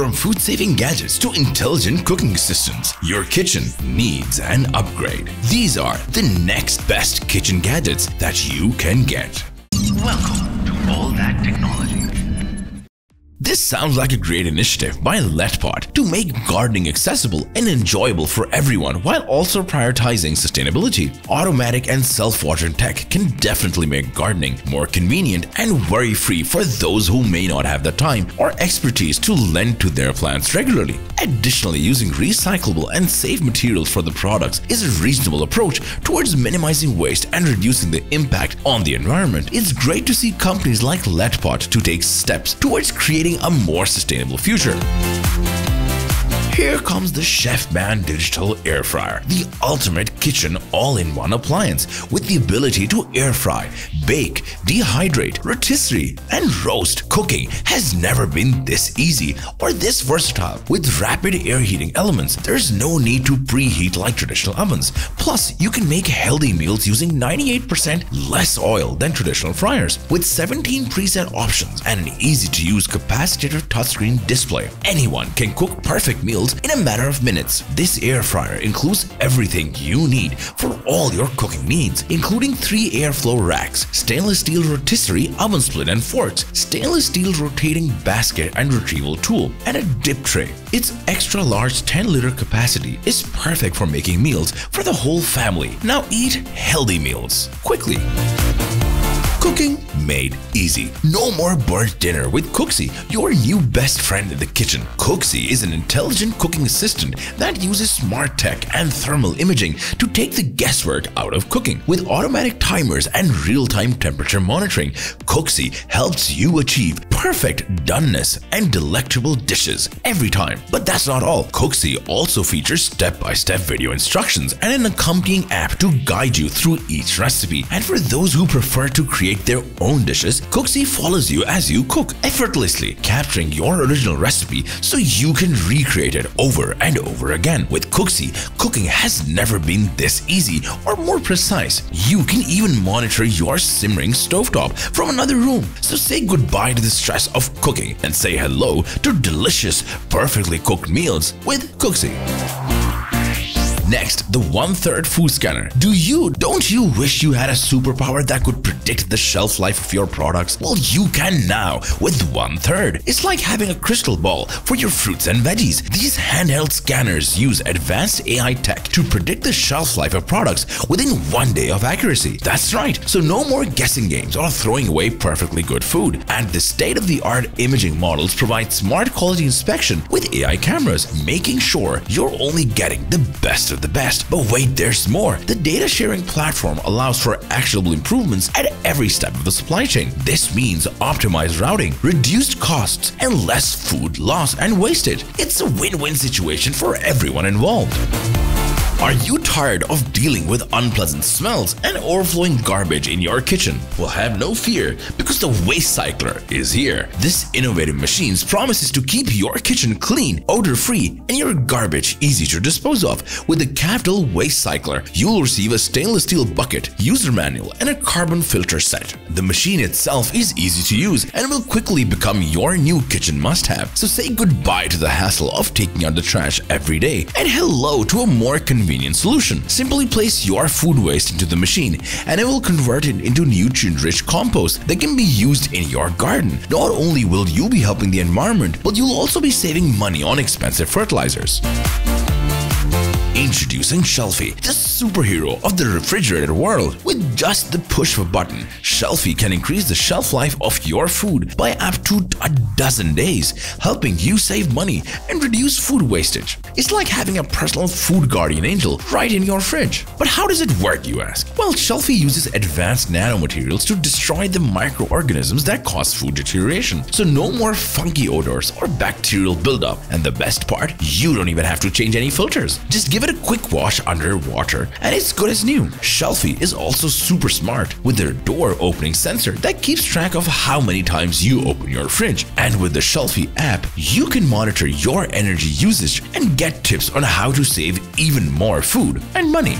From food-saving gadgets to intelligent cooking assistants, your kitchen needs an upgrade. These are the next best kitchen gadgets that you can get. Welcome to All That Technology. This sounds like a great initiative by LetPot to make gardening accessible and enjoyable for everyone while also prioritizing sustainability. Automatic and self-watering tech can definitely make gardening more convenient and worry-free for those who may not have the time or expertise to lend to their plants regularly. Additionally, using recyclable and safe materials for the products is a reasonable approach towards minimizing waste and reducing the impact on the environment. It's great to see companies like LetPot to take steps towards creating a more sustainable future. Here comes the ChefMan Digital AirFryer, the ultimate kitchen all-in-one appliance with the ability to air fry, bake, dehydrate, rotisserie, and roast. Cooking has never been this easy or this versatile. With rapid air heating elements, there's no need to preheat like traditional ovens. Plus, you can make healthy meals using 98% less oil than traditional fryers. With 17 preset options and an easy-to-use capacitive touchscreen display, anyone can cook perfect meals in a matter of minutes. This air fryer includes everything you need for all your cooking needs, including 3 airflow racks, stainless steel rotisserie oven split and forks, stainless steel rotating basket and retrieval tool, and a dip tray. Its extra large 10-liter capacity is perfect for making meals for the whole family. Now eat healthy meals quickly. Cooking made easy. No more burnt dinner with Cooksy, your new best friend in the kitchen. Cooksy is an intelligent cooking assistant that uses smart tech and thermal imaging to take the guesswork out of cooking. With automatic timers and real-time temperature monitoring, Cooksy helps you achieve perfect doneness and delectable dishes every time. But that's not all. Cooksy also features step-by-step video instructions and an accompanying app to guide you through each recipe. And for those who prefer to create their own dishes, Cooksy follows you as you cook, effortlessly capturing your original recipe so you can recreate it over and over again. With Cooksy, cooking has never been this easy or more precise. You can even monitor your simmering stovetop from another room. So say goodbye to the stress of cooking and say hello to delicious, perfectly cooked meals with Cooksy. Next, the OneThird food scanner. Don't you wish you had a superpower that could predict the shelf life of your products? Well, you can now with OneThird. It's like having a crystal ball for your fruits and veggies. These handheld scanners use advanced AI tech to predict the shelf life of products within 1 day of accuracy. That's right, so no more guessing games or throwing away perfectly good food. And the state-of-the-art imaging models provide smart quality inspection with AI cameras, making sure you're only getting the best of the best. But wait, there's more. The data sharing platform allows for actionable improvements at every step of the supply chain. This means optimized routing, reduced costs, and less food loss and wastage. It's a win-win situation for everyone involved. Are you tired of dealing with unpleasant smells and overflowing garbage in your kitchen? Well, have no fear, because the Waste Cycler is here. This innovative machine promises to keep your kitchen clean, odor-free, and your garbage easy to dispose of. With the Cavdlelife Waste Cycler, you'll receive a stainless steel bucket, user manual, and a carbon filter set. The machine itself is easy to use and will quickly become your new kitchen must-have. So say goodbye to the hassle of taking out the trash every day and hello to a more convenient solution. Simply place your food waste into the machine and it will convert it into nutrient-rich compost that can be used in your garden. Not only will you be helping the environment, but you'll also be saving money on expensive fertilizers. Introducing Shelfy, the superhero of the refrigerator world. With just the push of a button, Shelfy can increase the shelf life of your food by up to 12 days, helping you save money and reduce food wastage. It's like having a personal food guardian angel right in your fridge. But how does it work, you ask? Well, Shelfy uses advanced nanomaterials to destroy the microorganisms that cause food deterioration. So no more funky odors or bacterial buildup. And the best part, you don't even have to change any filters. Just give it a quick wash under water and it's good as new. Shelfy is also super smart with their door opening sensor that keeps track of how many times you open your fridge. And with the Shelfy app, you can monitor your energy usage and get tips on how to save even more food and money.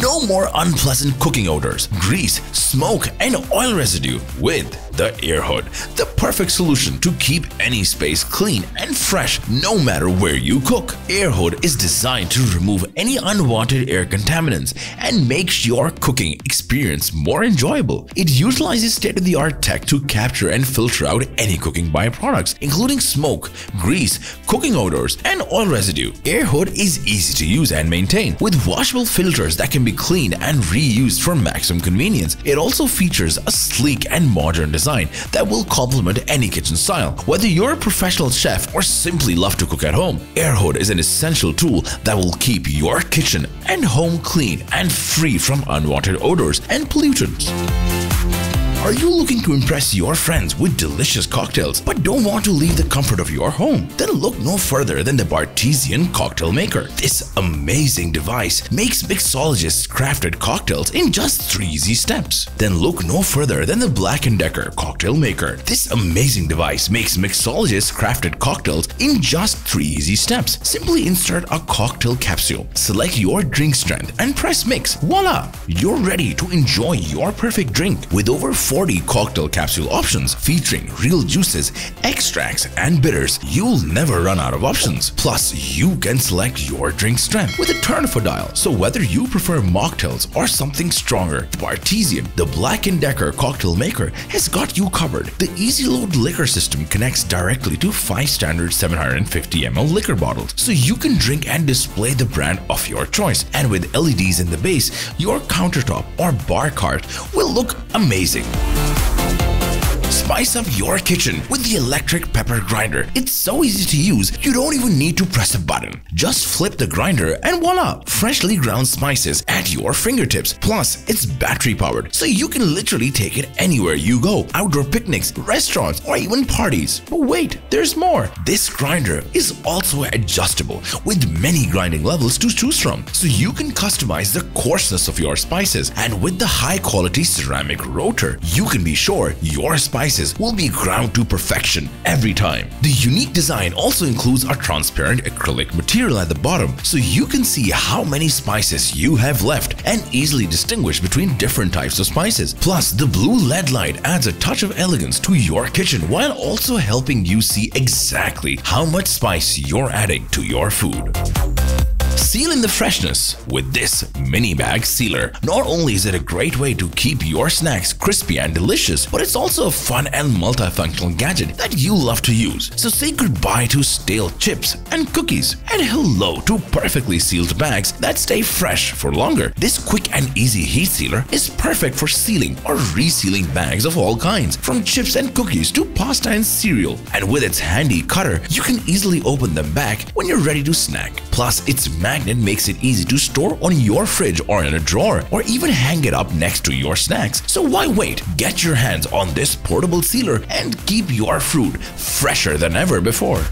No more unpleasant cooking odors, grease, smoke, and oil residue with the AirHood, the perfect solution to keep any space clean and fresh no matter where you cook. AirHood is designed to remove any unwanted air contaminants and makes your cooking experience more enjoyable. It utilizes state-of-the-art tech to capture and filter out any cooking byproducts, including smoke, grease, cooking odors, and oil residue. AirHood is easy to use and maintain, with washable filters that can be cleaned and reused for maximum convenience. It also features a sleek and modern design that will complement any kitchen style. Whether you're a professional chef or simply love to cook at home, AirHood is an essential tool that will keep your kitchen and home clean and free from unwanted odors and pollutants. Are you looking to impress your friends with delicious cocktails but don't want to leave the comfort of your home? Then look no further than the BEV Cocktail Maker. This amazing device makes mixologists crafted cocktails in just 3 easy steps. Then look no further than the Black & Decker Cocktail Maker. This amazing device makes mixologists crafted cocktails in just 3 easy steps. Simply insert a cocktail capsule, select your drink strength and press mix. Voila! You're ready to enjoy your perfect drink with over 40 cocktail capsule options featuring real juices, extracts, and bitters. You'll never run out of options. Plus, you can select your drink strength with a turn of a dial. So whether you prefer mocktails or something stronger, the Black & Decker Cocktail Maker has got you covered. The Easy Load liquor system connects directly to 5 standard 750 ml liquor bottles, so you can drink and display the brand of your choice. And with LEDs in the base, your countertop or bar cart will look amazing. Spice up your kitchen with the electric pepper grinder. It's so easy to use, you don't even need to press a button. Just flip the grinder and voila! Freshly ground spices at your fingertips. Plus, it's battery powered, so you can literally take it anywhere you go. Outdoor picnics, restaurants, or even parties. But wait, there's more. This grinder is also adjustable with many grinding levels to choose from, so you can customize the coarseness of your spices. And with the high quality ceramic rotor, you can be sure your spices will be ground to perfection every time. The unique design also includes a transparent acrylic material at the bottom, so you can see how many spices you have left and easily distinguish between different types of spices. Plus, the blue LED light adds a touch of elegance to your kitchen while also helping you see exactly how much spice you're adding to your food. Seal in the freshness with this mini bag sealer. Not only is it a great way to keep your snacks crispy and delicious, but it's also a fun and multifunctional gadget that you love to use. So say goodbye to stale chips and cookies and hello to perfectly sealed bags that stay fresh for longer. This quick and easy heat sealer is perfect for sealing or resealing bags of all kinds, from chips and cookies to pasta and cereal. And with its handy cutter, you can easily open them back when you're ready to snack. Plus, its magnet makes it easy to store on your fridge or in a drawer, or even hang it up next to your snacks. So why wait? Get your hands on this portable sealer and keep your fruit fresher than ever before.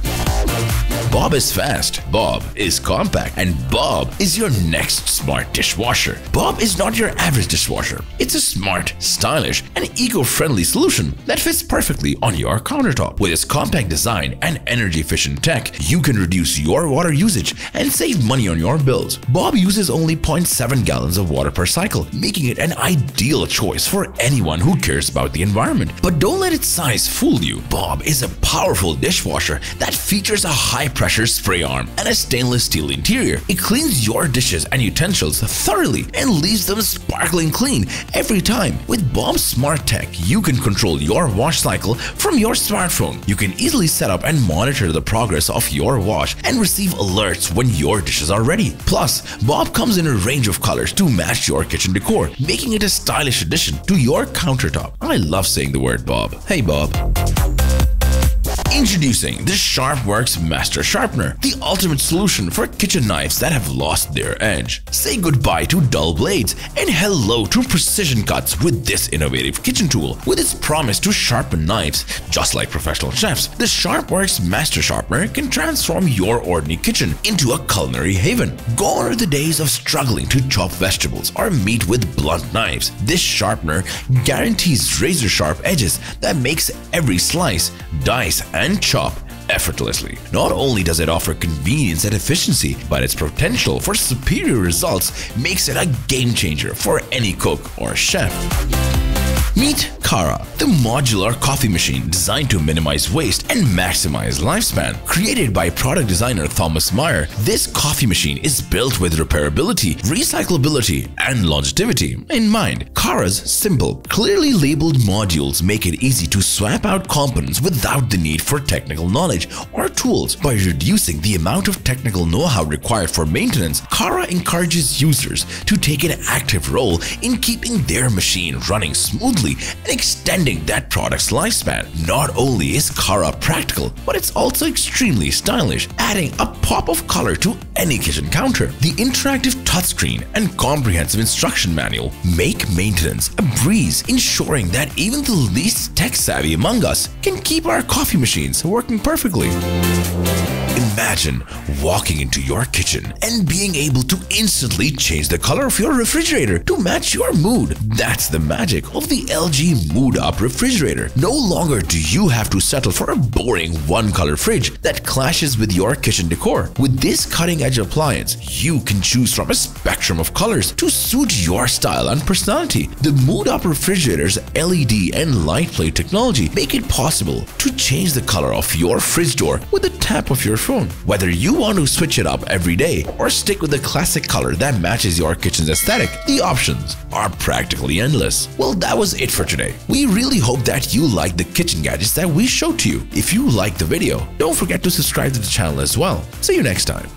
Bob is fast, Bob is compact, and Bob is your next smart dishwasher. Bob is not your average dishwasher. It's a smart, stylish, and eco-friendly solution that fits perfectly on your countertop. With its compact design and energy-efficient tech, you can reduce your water usage and save money on your bills. Bob uses only 0.7 gallons of water per cycle, making it an ideal choice for anyone who cares about the environment. But don't let its size fool you. Bob is a powerful dishwasher that features a high-pressure spray arm and a stainless steel interior. It cleans your dishes and utensils thoroughly and leaves them sparkling clean every time. With Bob's smart tech, you can control your wash cycle from your smartphone. You can easily set up and monitor the progress of your wash and receive alerts when your dishes are ready. Plus, Bob comes in a range of colors to match your kitchen decor, making it a stylish addition to your countertop. I love saying the word Bob. Hey Bob. Introducing the SharpWorx Master Sharpener, the ultimate solution for kitchen knives that have lost their edge. Say goodbye to dull blades and hello to precision cuts with this innovative kitchen tool. With its promise to sharpen knives just like professional chefs, the SharpWorx Master Sharpener can transform your ordinary kitchen into a culinary haven. Gone are the days of struggling to chop vegetables or meat with blunt knives. This sharpener guarantees razor-sharp edges that makes every slice, dice, and chop effortlessly. Not only does it offer convenience and efficiency, but its potential for superior results makes it a game changer for any cook or chef. Meet Kara, the modular coffee machine designed to minimize waste and maximize lifespan. Created by product designer Thomas Meyer, this coffee machine is built with repairability, recyclability, and longevity in mind. Kara's simple, clearly labeled modules make it easy to swap out components without the need for technical knowledge or tools. By reducing the amount of technical know-how required for maintenance, Kara encourages users to take an active role in keeping their machine running smoothly and extending that product's lifespan. Not only is Kara practical, but it's also extremely stylish, adding a pop of color to any kitchen counter. The interactive touchscreen and comprehensive instruction manual make maintenance a breeze, ensuring that even the least tech-savvy among us can keep our coffee machines working perfectly. Imagine walking into your kitchen and being able to instantly change the color of your refrigerator to match your mood. That's the magic of the LG MoodUp Refrigerator. No longer do you have to settle for a boring one-color fridge that clashes with your kitchen decor. With this cutting-edge appliance, you can choose from a spectrum of colors to suit your style and personality. The MoodUp Refrigerator's LED and light plate technology make it possible to change the color of your fridge door with a tap of your phone. Whether you want to switch it up every day or stick with the classic color that matches your kitchen's aesthetic, the options are practically endless. Well, that was it for today. We really hope that you liked the kitchen gadgets that we showed to you. If you liked the video, don't forget to subscribe to the channel as well. See you next time.